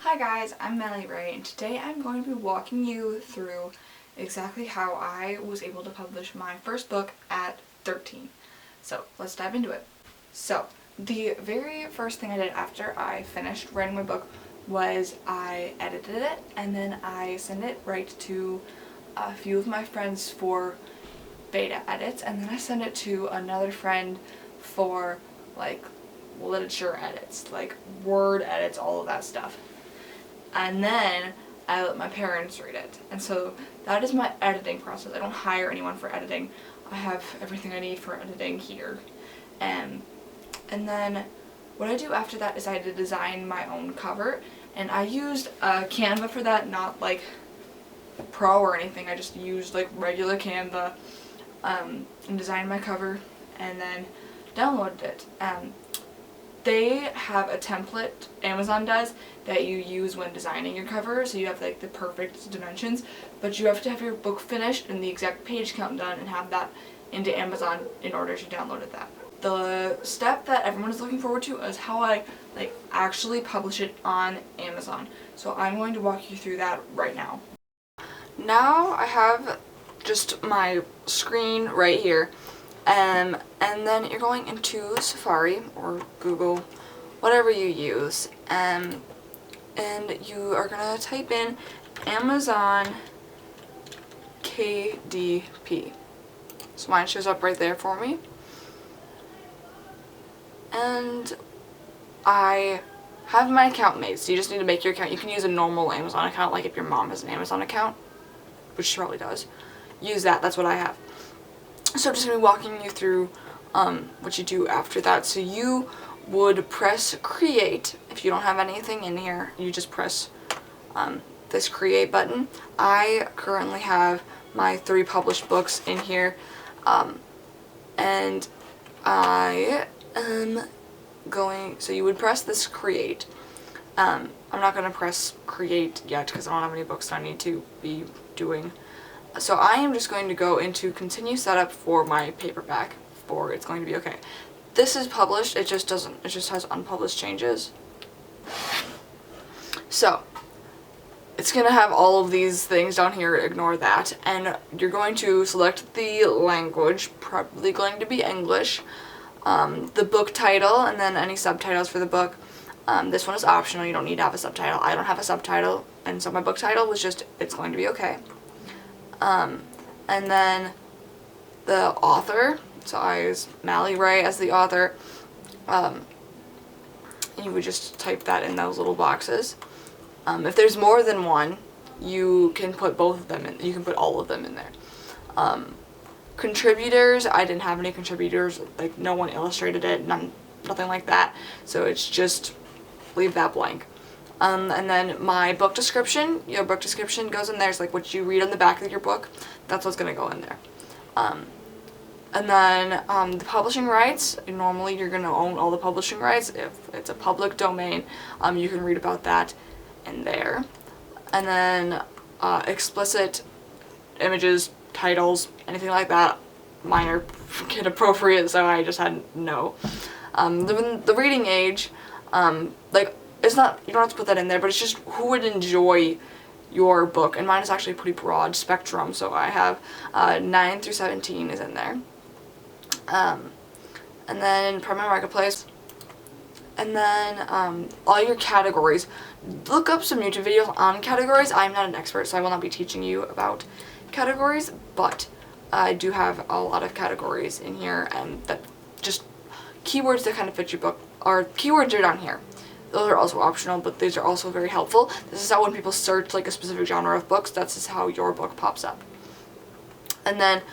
Hi guys, I'm Melly Ray, and today I'm going to be walking you through exactly how I was able to publish my first book at 13. So let's dive into it. So the very first thing I did after I finished writing my book was I edited it, and then I sent it right to a few of my friends for beta edits, and then I sent it to another friend for like literature edits, like word edits, all of that stuff. And then I let my parents read it. And so that is my editing process. I don't hire anyone for editing. I have everything I need for editing here. And then what I do after that is I had to design my own cover. And I used Canva for that, not like Pro or anything. I just used like regular Canva and designed my cover and then downloaded it. They have a template, Amazon does, that you use when designing your cover, so you have like the perfect dimensions, but you have to have your book finished and the exact page count done and have that into Amazon in order to download it. The step that everyone is looking forward to is how I actually publish it on Amazon. So I'm going to walk you through that right now. Now I have just my screen right here. And then you're going into Safari or Google, whatever you use, and you are going to type in Amazon KDP. So mine shows up right there for me. And I have my account made, so you just need to make your account. You can use a normal Amazon account, like if your mom has an Amazon account, which she probably does. Use that, that's what I have. So I'm just going to be walking you through what you do after that. So you would press create. If you don't have anything in here, you just press this create button. I currently have my 3 published books in here, and I am going, so you would press this create. I'm not going to press create yet because I don't have any books that I need to be doing. So I am just going to go into continue setup for my paperback for It's Going to Be Okay. This is published, it just has unpublished changes. So it's going to have all of these things down here, ignore that, and you're going to select the language, probably going to be English, the book title, and then any subtitles for the book. This one is optional, you don't need to have a subtitle. I don't have a subtitle, and so my book title was just It's Going to Be Okay. And then the author, so I use Melly Ray as the author, you would just type that in those little boxes. If there's more than one, you can put both of them in, you can put all of them in there. Contributors, I didn't have any contributors, like no one illustrated it, nothing like that, so it's just leave that blank. And then my book description, your book description goes in there. It's like what you read on the back of your book. That's what's going to go in there. And then the publishing rights, normally you're going to own all the publishing rights. If it's a public domain, you can read about that in there. And then explicit images, titles, anything like that, mine are kid appropriate, so I just had no. The reading age, it's not, you don't have to put that in there, but it's just who would enjoy your book, and mine is actually a pretty broad spectrum, so I have 9 through 17 is in there. And then primary marketplace, and then all your categories. Look up some YouTube videos on categories. I'm not an expert, so I will not be teaching you about categories, but I do have a lot of categories in here, and that just keywords that kind of fit your book, or keywords are down here. Those are also optional, but these are also very helpful. This is how when people search like a specific genre of books, that's how your book pops up. And then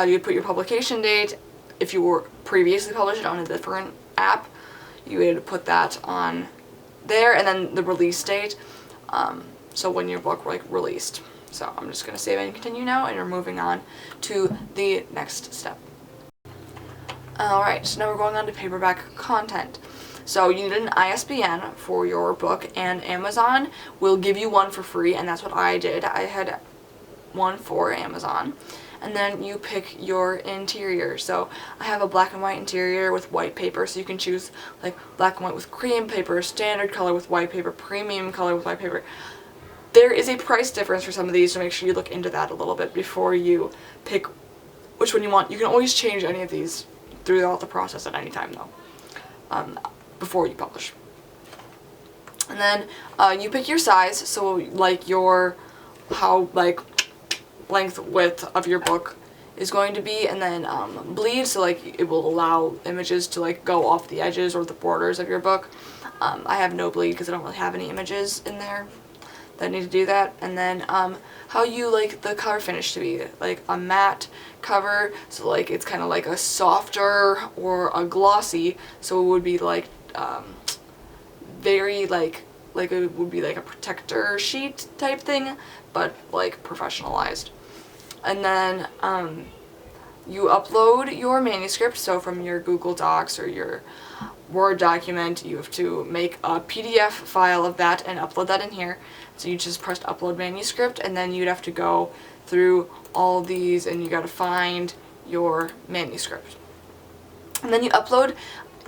you put your publication date. If you were previously published on a different app, you would put that on there, and then the release date. So when your book released. So I'm just going to save and continue now, and you're moving on to the next step. Alright, so now we're going on to paperback content. So you need an ISBN for your book, and Amazon will give you one for free, and that's what I did. I had one for Amazon. and then you pick your interior. So I have a black and white interior with white paper, so you can choose like black and white with cream paper, standard color with white paper, premium color with white paper. There is a price difference for some of these, so make sure you look into that a little bit before you pick which one you want. You can always change any of these throughout the process at any time though, before you publish. And then you pick your size, so like how like length, width of your book is going to be, and then bleed, so like it will allow images to like go off the edges or the borders of your book. I have no bleed because I don't really have any images in there that need to do that. And then how you like the cover finish to be, like a matte cover, so like it's kind of like a softer or a glossy, so it would be like very like it would be like a protector sheet type thing, but like professionalized. And then you upload your manuscript, so from your Google Docs or your Word document, you have to make a PDF file of that and upload that in here. So you just press upload manuscript, and then you'd have to go through all of these and you gotta find your manuscript. And then you upload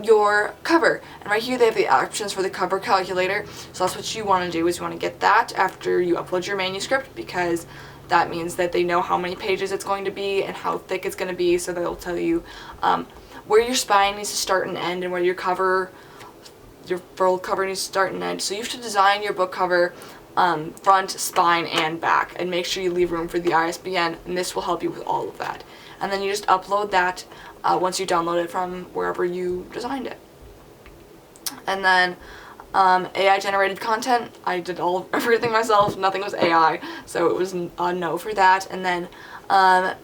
your cover, and right here they have the options for the cover calculator. So that's what you want to do, is you want to get that after you upload your manuscript, because that means that they know how many pages it's going to be and how thick it's going to be, so they'll tell you where your spine needs to start and end, and where your full cover needs to start and end. So you have to design your book cover front, spine, and back, and make sure you leave room for the ISBN, and this will help you with all of that. And then you just upload that once you download it from wherever you designed it. And then AI generated content, I did everything myself, nothing was AI, so it was a no for that. And then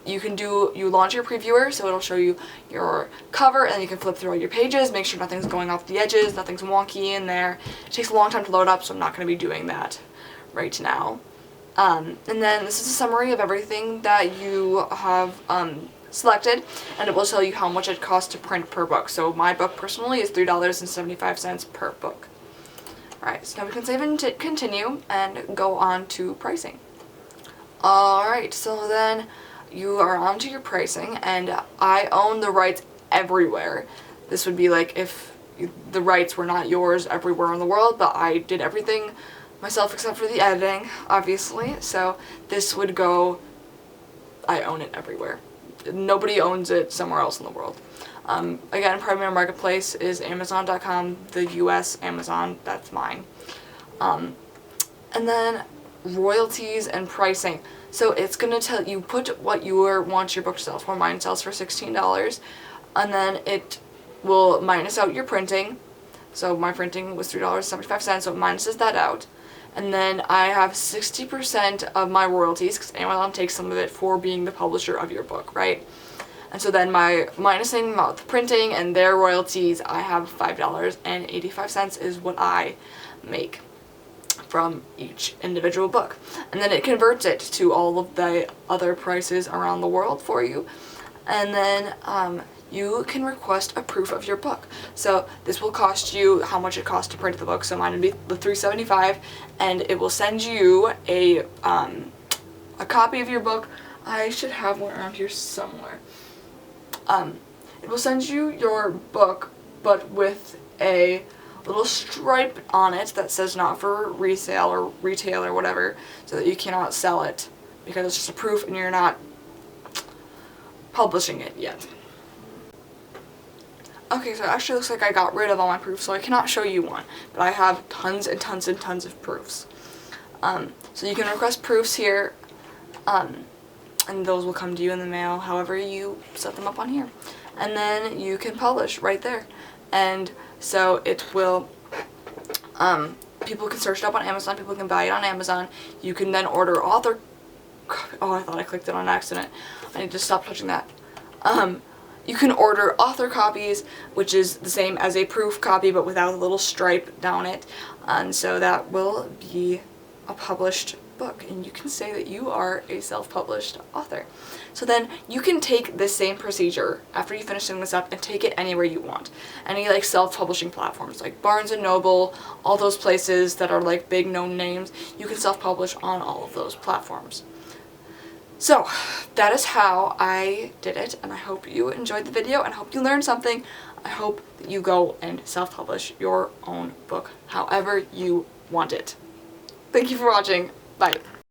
you launch your previewer, so it'll show you your cover, and you can flip through all your pages, make sure nothing's going off the edges, nothing's wonky in there. It takes a long time to load up, so I'm not going to be doing that right now. And then this is a summary of everything that you have selected, and it will tell you how much it costs to print per book. So my book personally is $3.75 per book. Alright, so now we can save and continue and go on to pricing. Alright, so then you are on to your pricing, and I own the rights everywhere. This would be like if the rights were not yours everywhere in the world, but I did everything myself except for the editing, obviously. So this would go, I own it everywhere. Nobody owns it somewhere else in the world. Again, primary marketplace is Amazon.com, the US Amazon, that's mine. And then royalties and pricing. So it's going to tell you, put what you want your book to sell for. Mine sells for $16, and then it will minus out your printing. So my printing was $3.75, so it minuses that out. And then I have 60% of my royalties, because Amazon takes some of it for being the publisher of your book, right? And so then my minusing out the printing and their royalties, I have $5.85 is what I make from each individual book. And then it converts it to all of the other prices around the world for you. And then you can request a proof of your book. So this will cost you how much it costs to print the book. So mine would be the $3.75, and it will send you a copy of your book. I should have one around here somewhere. It will send you your book, but with a little stripe on it that says not for resale or retail or whatever, so that you cannot sell it, because it's just a proof and you're not publishing it yet. Okay, so it actually looks like I got rid of all my proofs, so I cannot show you one, but I have tons and tons and tons of proofs. So you can request proofs here, and those will come to you in the mail however you set them up on here. And then you can publish right there. And so it will, people can search it up on Amazon, people can buy it on Amazon. You can then order author, oh, I thought I clicked it on accident. I need to stop touching that. You can order author copies, which is the same as a proof copy, but without a little stripe down it. And so that will be a published book, and you can say that you are a self-published author. So then you can take this same procedure after you finish setting this up and take it anywhere you want. Any like self-publishing platforms like Barnes & Noble, all those places that are like big known names, you can self-publish on all of those platforms. So that is how I did it, and I hope you enjoyed the video and I hope you learned something. I hope that you go and self-publish your own book however you want it. Thank you for watching. Bye.